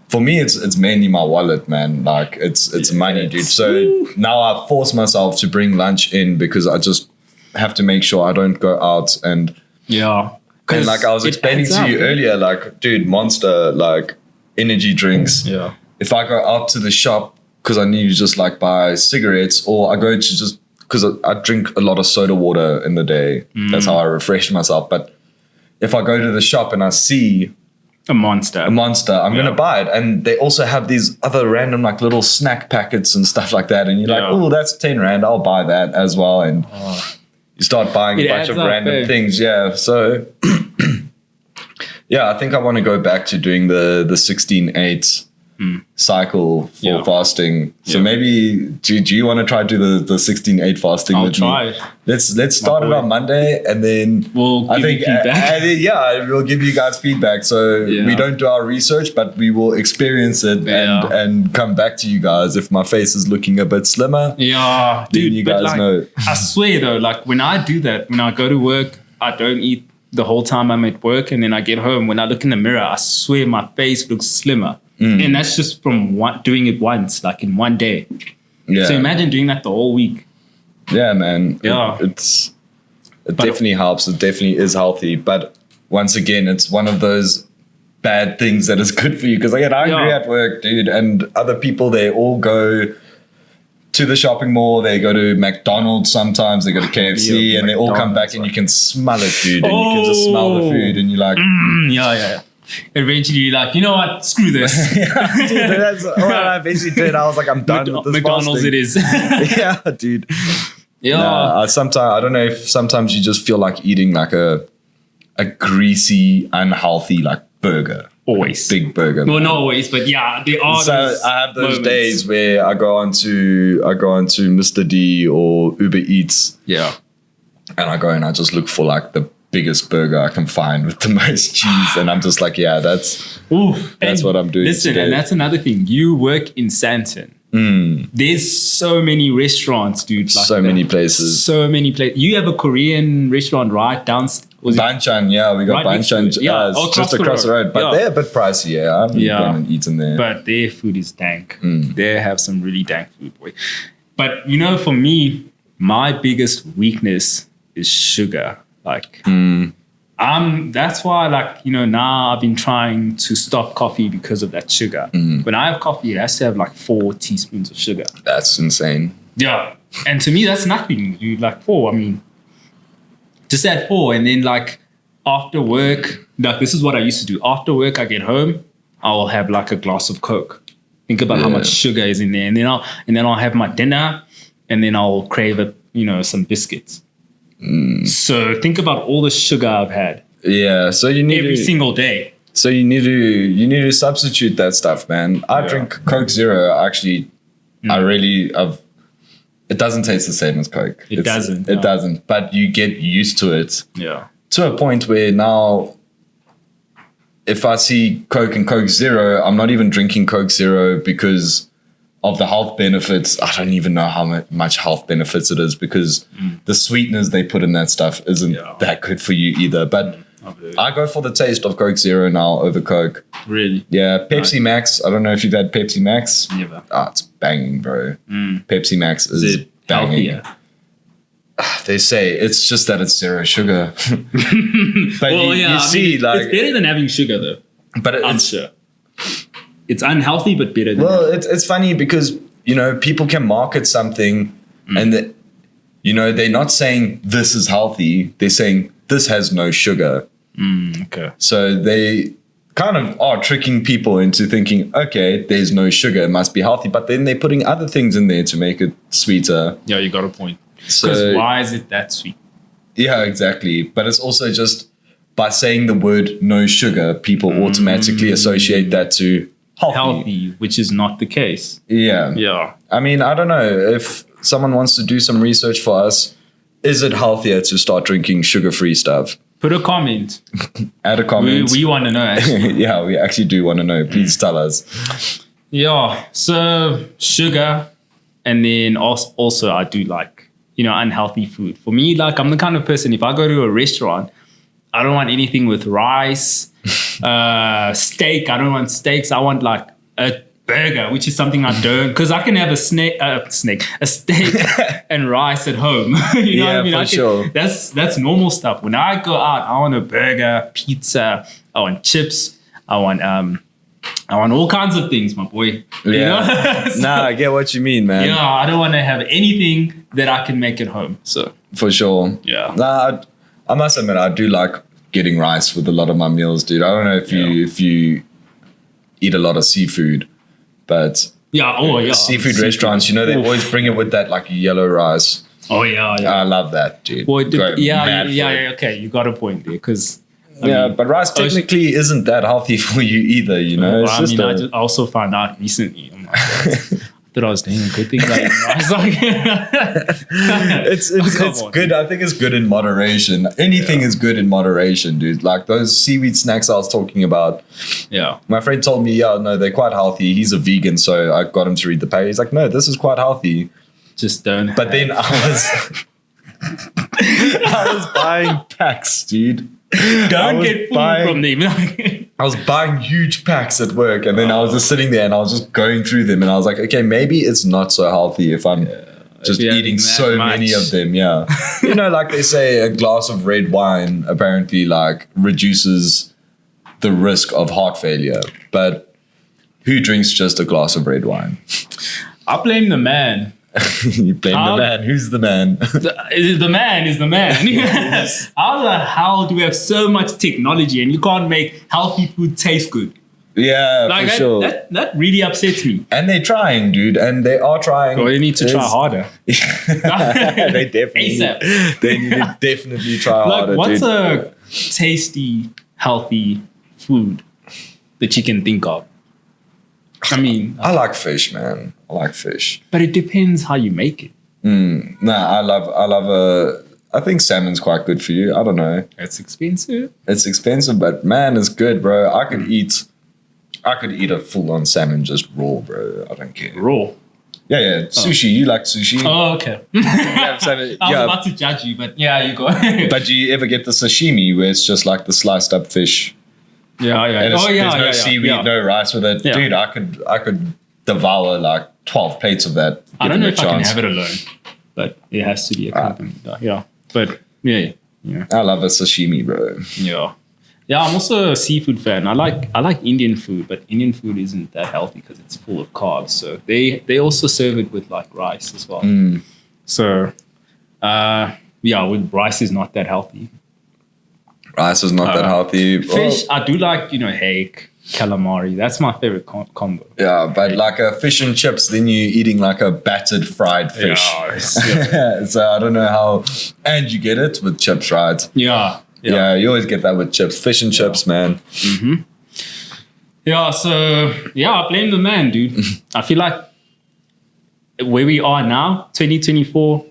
for me, it's mainly my wallet, man. Like, it's money, dude. So now I force myself to bring lunch in because I just have to make sure I don't go out and and like I was explaining to you earlier, like, dude, Monster, like, energy drinks. Yeah. If I go out to the shop because I need to just like buy cigarettes, or I go to just because I drink a lot of soda water in the day. That's how I refresh myself. But if I go to the shop and I see a monster, I'm going to buy it. And they also have these other random like little snack packets and stuff like that. And you're like, oh, that's 10 Rand. I'll buy that as well. And you start buying a bunch of random things. Yeah. So, I think I want to go back to doing the 16/8 cycle for fasting. So maybe, do you want to try to do the 16/8 fasting with me? I'll try. Let's start it on Monday, and then we'll give you feedback. We'll give you guys feedback. So we don't do our research, but we will experience it and come back to you guys. If my face is looking a bit slimmer, dude, you guys know. I swear though, like when I do that, when I go to work, I don't eat the whole time I'm at work, and then I get home. When I look in the mirror, I swear my face looks slimmer. And that's just from doing it once, like in one day. Yeah. So imagine doing that the whole week. Yeah, man. Yeah. It definitely helps. It definitely is healthy. But once again, it's one of those bad things that is good for you. Because I get hungry at work, dude. And other people, they all go to the shopping mall. They go to McDonald's sometimes. They go to KFC. And they all come back and you can smell it, dude. And you can just smell the food. And you're like... Eventually you're like, you know what, screw this. Dude, that's what I basically did. I was like, I'm done with this McDonald's fasting. it is. Yeah, dude. Yeah. Sometimes I don't know if sometimes you just feel like eating like a greasy, unhealthy like burger. Always. Big burger. Well, not always, but yeah, there are so those I have those moments. days where I go onto Mr. D or Uber Eats. Yeah. And I go and I just look for like the biggest burger I can find with the most cheese, and I'm just like, that's what I'm doing. Listen, today. and that's another thing. You work in Sandton. There's so many restaurants, dude. Like so many places. So many places. You have a Korean restaurant right downstairs. Banchan, we got right Banchan just across the road. But they're a bit pricey, I haven't gone and eaten there. But their food is dank. They have some really dank food, boy. But you know, for me, my biggest weakness is sugar. Like, that's why, like, you know, now I've been trying to stop coffee because of that sugar. When I have coffee, it has to have like 4 teaspoons of sugar. That's insane. Yeah. And to me, that's nothing. You like 4. I mean, just add 4. And then like after work, like this is what I used to do. After work, I get home, I'll have like a glass of Coke. Think about how much sugar is in there. And then I'll have my dinner, and then I'll crave some biscuits. So think about all the sugar I've had. Yeah, so you need every single day. So you need to substitute that stuff, man. I drink Coke Zero. Actually, it doesn't taste the same as Coke. It doesn't. It doesn't. But you get used to it. Yeah. To a point where now, if I see Coke and Coke Zero, I'm not even drinking Coke Zero because of the health benefits. I don't even know how much health benefits it is, because the sweeteners they put in that stuff isn't that good for you either. But I go for the taste of Coke Zero now over Coke. Really? Yeah. Pepsi Max. I don't know if you've had Pepsi Max. Never. It's banging, bro. Pepsi Max is banging. Healthier? They say it's just that it's zero sugar. But you see, like, it's better than having sugar though. But I'm sure. It's unhealthy, but better than it's funny because, people can market something and they're not saying this is healthy. They're saying this has no sugar. Okay. So they kind of are tricking people into thinking, okay, there's no sugar, it must be healthy. But then they're putting other things in there to make it sweeter. Yeah, you got a point. Because So why is it that sweet? yeah, exactly. But it's also just by saying the word no sugar, people automatically associate that to healthy. Which is not the case. Yeah. Yeah. I mean, I don't know if someone wants to do some research for us. is it healthier to start drinking sugar-free stuff? Put a comment. Add a comment. We want to know, actually. Yeah, we actually do want to know. Please tell us. Yeah, so sugar, and then also I do like, unhealthy food. For me, like, I'm the kind of person, if I go to a restaurant, I don't want anything with rice, steak. I don't want steaks. I want like a burger, which is something I don't, because I can have a steak and rice at home. You know what I mean? For sure. That's normal stuff. When I go out, I want a burger, pizza, I want chips, I want all kinds of things, my boy. You know? So, nah, I get what you mean, man. Yeah, I don't want to have anything that I can make at home. So for sure. Yeah. Nah, I must admit, I do like getting rice with a lot of my meals, dude. I don't know if you eat a lot of seafood, but seafood restaurants, they always bring it with that like yellow rice. Oh yeah. I love that, dude. Well, okay, you got a point there, because but rice technically isn't that healthy for you either, Well, I just also found out recently. I'm like, I thought I was doing a good thing. Like, rice. Like, it's good. I think it's good in moderation. Anything is good in moderation, dude. Like those seaweed snacks I was talking about. Yeah. My friend told me, no, they're quite healthy. He's a vegan, so I got him to read the packet. He's like, no, this is quite healthy. Just don't. But then I was buying packs, dude. Don't get food from them. I was buying huge packs at work, and then I was just sitting there and I was just going through them, and I was like, okay, maybe it's not so healthy if I'm just eating so many of them. Yeah. Like they say, a glass of red wine apparently like reduces the risk of heart failure. But who drinks just a glass of red wine? I blame the man. You blame the man. Who's the man? The man is the man. How the hell do we have so much technology and you can't make healthy food taste good? Yeah, like for sure. That really upsets me. And they're trying, dude. And they are trying. Well, they need to try harder. They definitely. ASAP. They need to definitely try harder, what's dude. a tasty, healthy food that you can think of? I mean, I like fish, man. I like fish. But it depends how you make it. I think salmon's quite good for you. I don't know. It's expensive. It's expensive, but man, it's good, bro. I could eat a full-on salmon just raw, bro. I don't care. Raw? Yeah. Sushi. You like sushi? Oh, okay. I was about to judge you, but yeah, you go. But do you ever get the sashimi where it's just like the sliced up fish? Yeah. And there's no seaweed, no rice with it. Yeah. Dude, I could devour like 12 plates of that. I don't know if I can have it alone, but it has to be accompanied. Yeah. But yeah. I love a sashimi, bro. Yeah. Yeah, I'm also a seafood fan. I like Indian food, but Indian food isn't that healthy because it's full of carbs. So they also serve it with like rice as well. So with rice is not that healthy. Rice is not that healthy. Fish, I do like, hake, calamari. That's my favorite combo. Yeah, but like a fish and chips, then you're eating like a battered fried fish. Yeah. So I don't know how. And you get it with chips, right? Yeah, you always get that with chips. Fish and chips, man. Mm-hmm. Yeah, so, I blame the man, dude. I feel like where we are now, 2024,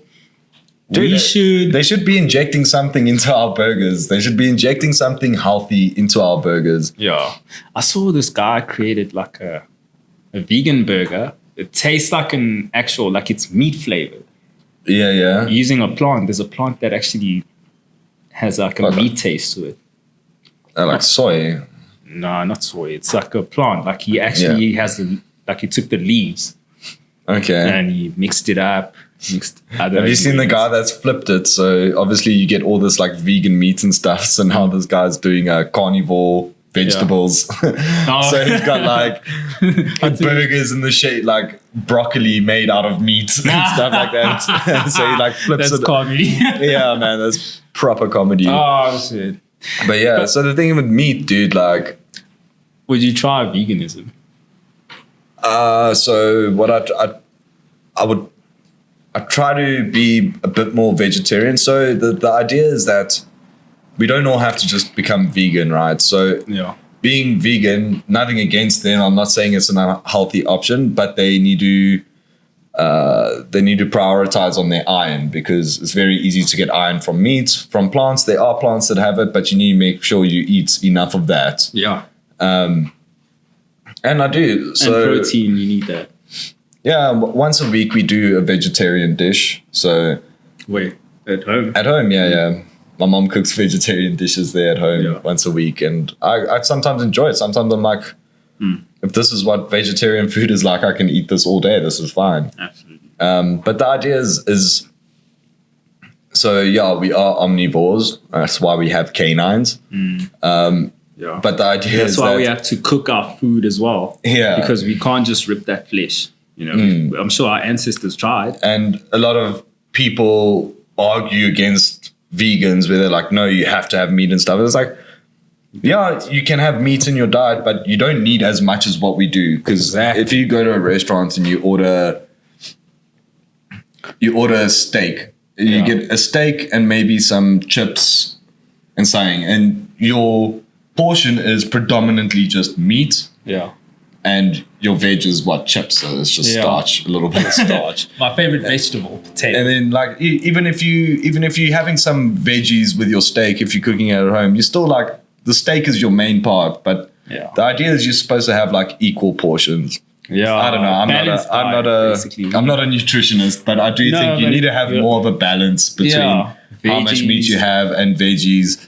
dude, they should be injecting something into our burgers. They should be injecting something healthy into our burgers. Yeah. I saw this guy created like a vegan burger. It tastes like an actual, like it's meat flavored. Yeah. Using a plant. There's a plant that actually has like a meat taste to it. Like soy? No, not soy. It's like a plant. Like he actually has he took the leaves. Okay. And he mixed it up. Have you seen the guy that's flipped it? So obviously you get all this like vegan meat and stuff. So now this guy's doing carnivore vegetables. Yeah. So he's got like burgers in the shape like broccoli made out of meat and stuff like that. So he like flips that's it. That's comedy. Yeah, man, that's proper comedy. Oh shit. But so the thing with meat, dude, like, would you try veganism? So what I try to be a bit more vegetarian. So the idea is that we don't all have to just become vegan, right? So being vegan, nothing against them. I'm not saying it's an unhealthy option, but they need to they need to prioritize on their iron, because it's very easy to get iron from meat, from plants. There are plants that have it, but you need to make sure you eat enough of that. Yeah. And I do. So, and protein, you need that. Yeah, once a week we do a vegetarian dish. So Wait, at home? at home, yeah. My mom cooks vegetarian dishes there at home once a week, and I sometimes enjoy it. Sometimes I'm like, if this is what vegetarian food is like, I can eat this all day. This is fine. Absolutely. But the idea is so yeah, we are omnivores. That's why we have canines. Yeah. But the idea That's is why that we have to cook our food as well. Yeah. Because we can't just rip that flesh. You know, I'm sure our ancestors tried. And a lot of people argue against vegans where they're like, no, you have to have meat and stuff. It's like, yeah, you can have meat in your diet, but you don't need as much as what we do. Because if you go to a restaurant and you order a steak, you get a steak and maybe some chips and something, and your portion is predominantly just meat. Yeah. And your veg is what? Chips. So it's just starch, a little bit of starch. My favorite vegetable, potato. And then like even if you're having some veggies with your steak, if you're cooking it at home, you still like the steak is your main part, but the idea is you're supposed to have like equal portions. Yeah. I don't know. I'm not a nutritionist, but I do think you need to have more of a balance between how much meat you have and veggies.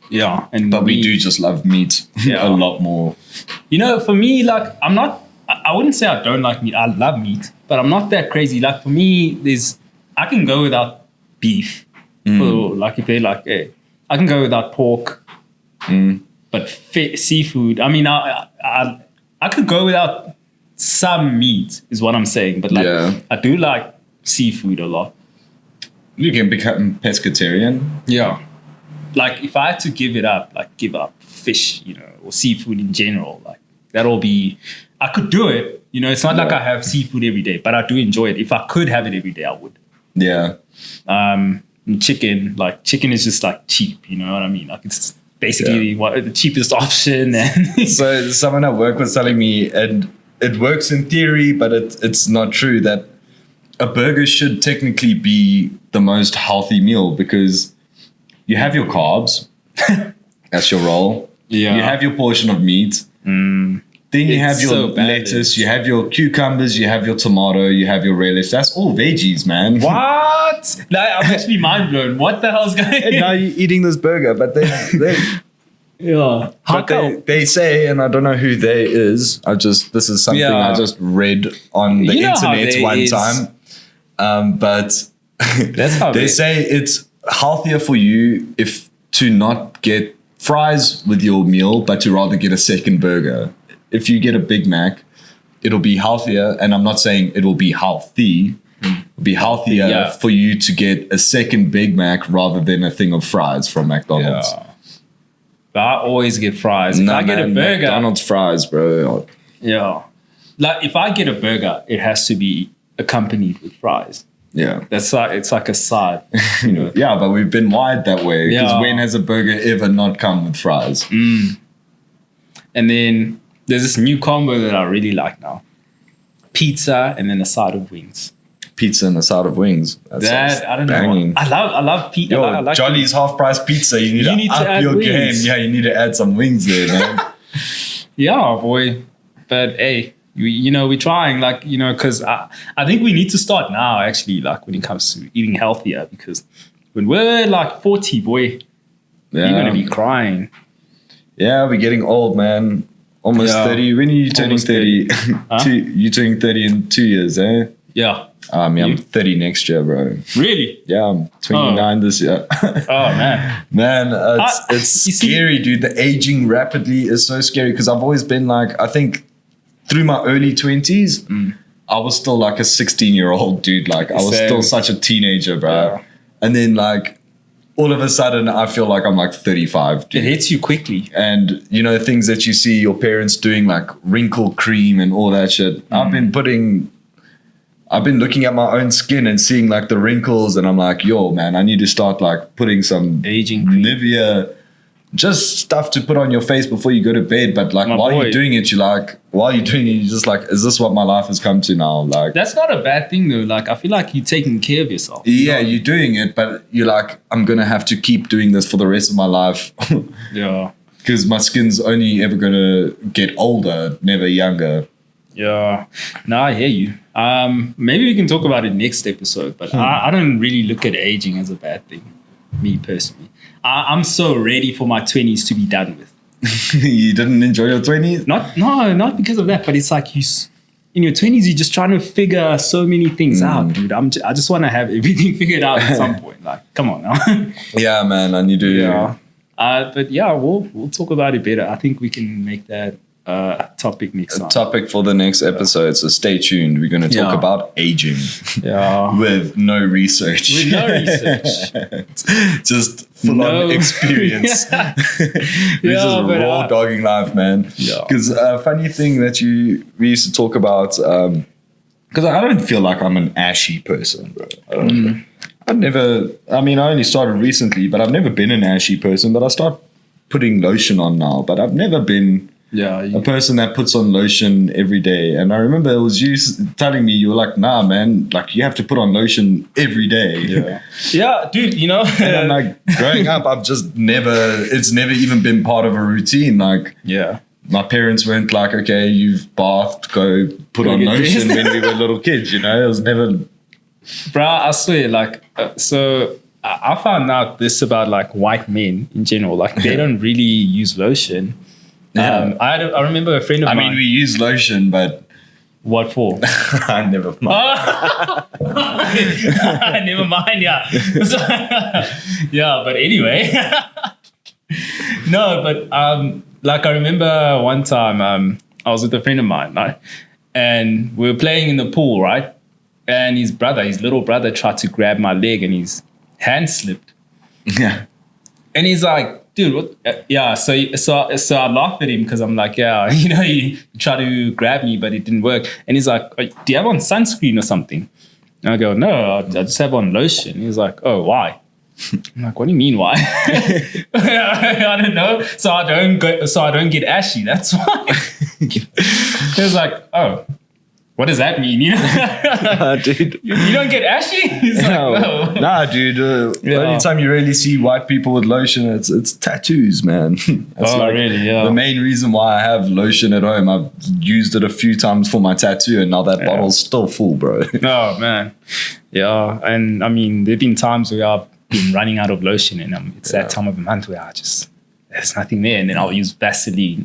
Yeah. But we do just love meat a lot more. You know, for me, like, I wouldn't say I don't like meat. I love meat, but I'm not that crazy. Like, for me, I can go without beef. For, like, if they like, I can go without pork. But seafood, I mean, I could go without some meat, is what I'm saying. But, like, I do like seafood a lot. You can become pescatarian. Yeah. Like, if I had to give up fish, you know, or seafood in general, like, I could do it. You know, it's not like I have seafood every day, but I do enjoy it. If I could have it every day, I would. Yeah. Chicken is just like cheap, you know what I mean? Like, it's basically the cheapest option. And so someone at work was telling me, and it works in theory, but it's not true, that a burger should technically be the most healthy meal, because you have your carbs, that's your roll. Yeah. You have your portion of meat. Then you have your lettuce, you have your cucumbers, you have your tomato, you have your relish. That's all veggies, man. What? Like, I'm actually mind blown. What the hell's going on? And now you're eating this burger, but they they say, and I don't know who they is. This is something I just read on the internet one time. But that's how they say it's healthier for you to not get fries with your meal, but to rather get a second burger. If you get a Big Mac, it'll be healthier, and I'm not saying it will be healthy. It'll be healthier for you to get a second Big Mac rather than a thing of fries from McDonald's. Yeah. But I always get fries. If I get a burger, McDonald's fries, bro. Yeah. Like, if I get a burger, it has to be accompanied with fries. Yeah. It's like a side. You know? Yeah, but we've been wired that way. Because when has a burger ever not come with fries? And then there's this new combo that I really like now. Pizza and then a side of wings. Pizza and a side of wings. I don't know. I love pizza. Yo, like Jolly's half price pizza. You need to up your game. Yeah, you need to add some wings there, man. Yeah, boy. But hey, we're trying, like, you know, because I think we need to start now, actually, like, when it comes to eating healthier, because when we're like 40, boy, you're going to be crying. Yeah, we're getting old, man. Almost 30. When are you turning 30? You're turning 30 in 2 years, eh? Yeah. I'm 30 next year, bro. Really? Yeah, I'm 29 this year. Oh, man. Man, it's scary, dude. The aging rapidly is so scary, because I've always been like, I think through my early 20s, I was still like a 16-year-old dude. Like, I was still such a teenager, bro. Yeah. And then, like, all of a sudden, I feel like I'm like 35. Dude. It hits you quickly. And, you know, things that you see your parents doing, like wrinkle cream and all that shit. I've been looking at my own skin and seeing like the wrinkles, and I'm like, yo, man, I need to start like putting some aging cream. Nivea just stuff to put on your face before you go to bed. But like while you're doing it, you're just like, is this what my life has come to now? Like, that's not a bad thing though. Like, I feel like you're taking care of yourself. Yeah, you're doing it, but you're like, I'm gonna have to keep doing this for the rest of my life. Yeah. Because my skin's only ever gonna get older, never younger. Yeah. No, I hear you. Maybe we can talk about it next episode, but I don't really look at aging as a bad thing, me personally. I'm so ready for my 20s to be done with. You didn't enjoy your 20s? Not because of that, but it's like in your 20s, you're just trying to figure so many things out, dude. I just want to have everything figured out at some point. Like, come on now. Yeah, man, and you do. Yeah. But yeah, we'll talk about it better. I think we can make that topic next time. Topic for the next episode. So stay tuned. We're going to talk about aging. Yeah. With no research. Just full-on experience. We're just raw dogging life, man. Yeah. Because a funny thing that we used to talk about, because I don't feel like I'm an ashy person, bro. I only started recently, but I've never been an ashy person. But I start putting lotion on now. But I've never been a person that puts on lotion every day. And I remember it was you telling me, you were like, nah, man, like you have to put on lotion every day. Yeah, yeah, dude, you know. And I'm like, growing up, it's never even been part of a routine. Like, yeah. My parents weren't like, okay, you've bathed, go put on lotion when we were little kids, you know? It was never... Bro, I swear, like, so I found out this about like white men in general. Like, they don't really use lotion. Yeah. I remember a friend of mine. I mean, we use lotion, but... What for? I never mind. Never mind, yeah. Yeah, but anyway. No, but like I remember one time I was with a friend of mine, right? And we were playing in the pool, right? And his little brother tried to grab my leg and his hand slipped. Yeah. And he's like, dude, what? Yeah. So I laughed at him because I'm like, yeah, you know, he tried to grab me, but it didn't work. And he's like, do you have on sunscreen or something? And I go, no, I just have on lotion. He's like, oh, why? I'm like, what do you mean, why? I don't know. So I don't get ashy. That's why. He was like, oh, what does that mean? You know? Dude. You don't get ashy? He's like, no. Nah, dude. The only time you really see white people with lotion, it's tattoos, man. That's really? Yeah. The main reason why I have lotion at home. I've used it a few times for my tattoo, and now that bottle's still full, bro. Oh, man. Yeah. And I mean, there've been times where I've been running out of lotion, and it's that time of the month where there's nothing there, and then I'll use Vaseline.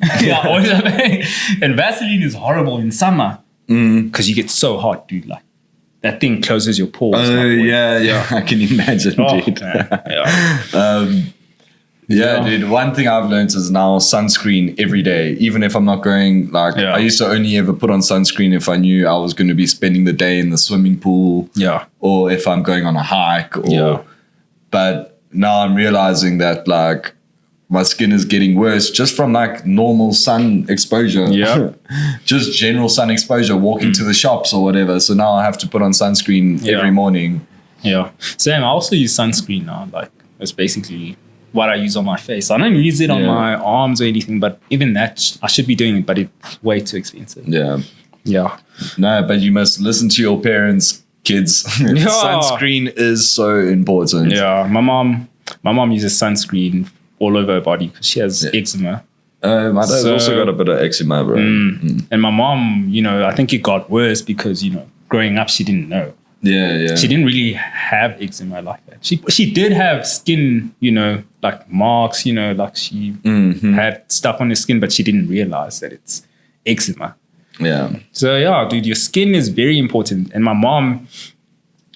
And Vaseline is horrible in summer. Because you get so hot, dude. Like that thing closes your pores. Oh yeah. I can imagine, dude. Dude. One thing I've learned is now sunscreen every day. Even if I'm not going, like I used to only ever put on sunscreen if I knew I was going to be spending the day in the swimming pool. Yeah. Or if I'm going on a hike. But now I'm realizing that like my skin is getting worse just from like normal sun exposure. Yeah. Just general sun exposure, walking to the shops or whatever. So now I have to put on sunscreen every morning. Yeah. Same. I also use sunscreen now. Like it's basically what I use on my face. I don't use it on my arms or anything, but even that I should be doing it, but it's way too expensive. Yeah. Yeah. No, but you must listen to your parents, kids. Sunscreen is so important. Yeah. My mom uses sunscreen all over her body because she has eczema. My dad's also got a bit of eczema, bro. And my mom, you know, I think it got worse because, you know, growing up, she didn't know. Yeah. She didn't really have eczema like that. She did have skin, you know, like marks, you know, like she had stuff on her skin, but she didn't realize that it's eczema. Yeah. So, yeah, dude, your skin is very important. And my mom,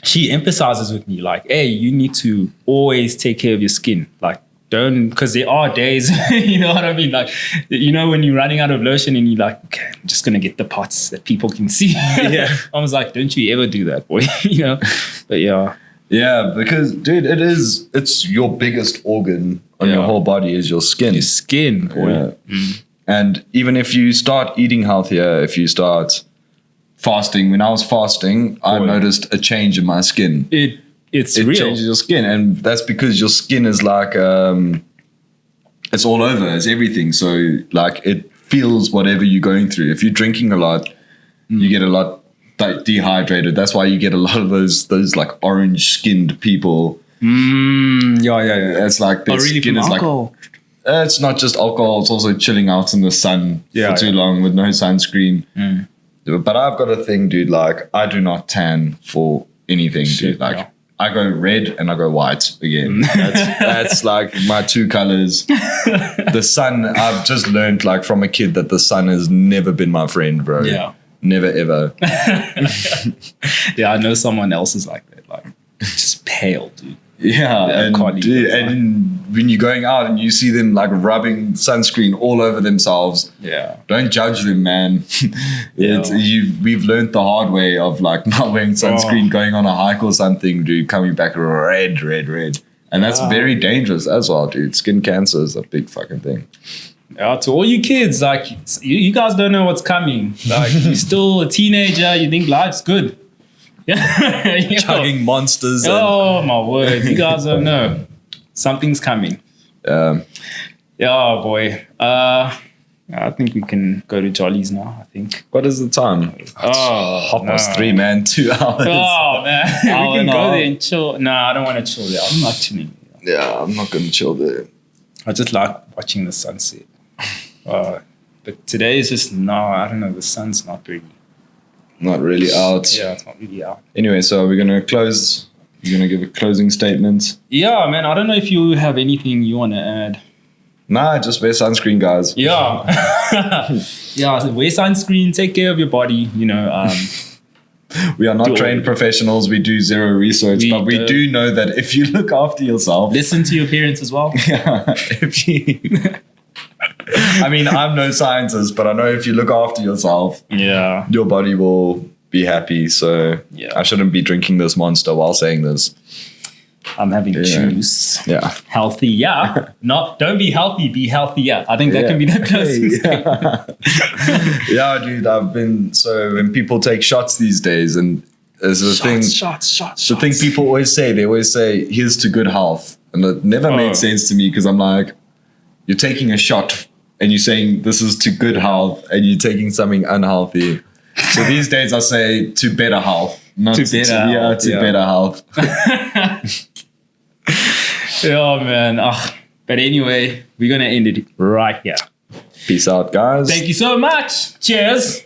she emphasizes with me, like, hey, you need to always take care of your skin. Like, don't, because there are days, you know what I mean? Like, you know, when you're running out of lotion and you're like, okay, I'm just going to get the pots that people can see. Yeah. I was like, don't you ever do that, boy, you know? But yeah. Yeah, because, dude, it's your biggest organ on your whole body is your skin. Your skin, boy. Yeah. And even if you start eating healthier, if you start fasting, when I was fasting, I noticed a change in my skin. It It's real. changes your skin, and that's because your skin is like it's all over. It's everything. So like it feels whatever you're going through. If you're drinking a lot, you get a lot dehydrated. That's why you get a lot of those like orange skinned people. Yeah. It's like their really skin from is alcohol? like it's not just alcohol. It's also chilling out in the sun for too long with no sunscreen. But I've got a thing, dude. Like I do not tan for anything, dude. Like I go red and I go white again. That's like my two colors. The sun, I've just learned like from a kid that the sun has never been my friend, bro. Yeah. Never ever. Yeah, I know someone else is like that. Like just pale, dude. Yeah, and when you're going out and you see them like rubbing sunscreen all over themselves, don't judge them, man. We've learned the hard way of like not wearing sunscreen, going on a hike or something, dude, coming back red, and that's very dangerous as well, dude. Skin cancer is a big fucking thing. Yeah, to all you kids, like you guys don't know what's coming. Like you're still a teenager, you think life's good. Yeah, chugging monsters. Oh my word! You guys don't know. Something's coming. Yeah, boy. I think we can go to Jolly's now. I think. What is the time? Oh, 3:30, man. 2 hours. Oh man, we can go there and chill. No, I don't want to chill there. I'm not chilling. Yeah, I'm not gonna chill there. I just like watching the sunset. But today is just I don't know. The sun's not really out. Yeah, it's not really out. Anyway, so we're gonna close. You're gonna give a closing statement. Yeah, man. I don't know if you have anything you want to add. Nah, just wear sunscreen, guys. Yeah. Yeah, so wear sunscreen, take care of your body, We are not trained professionals. We do zero research, but we do know that if you look after yourself... Listen to your parents as well. Yeah. I mean, I'm no scientist, but I know if you look after yourself, your body will be happy. So I shouldn't be drinking this monster while saying this. I'm having juice. Yeah. Healthy, yeah. Don't be healthy, be healthier. I think that can be the closest thing. Yeah, dude, so when people take shots these days, and there's a thing. Shots. The thing people always say, here's to good health. And it never made sense to me because I'm like, you're taking a shot and you're saying this is to good health and you're taking something unhealthy. So these days I say to better health. Not to better health. Yeah, man. But anyway, we're going to end it right here. Peace out, guys. Thank you so much. Cheers.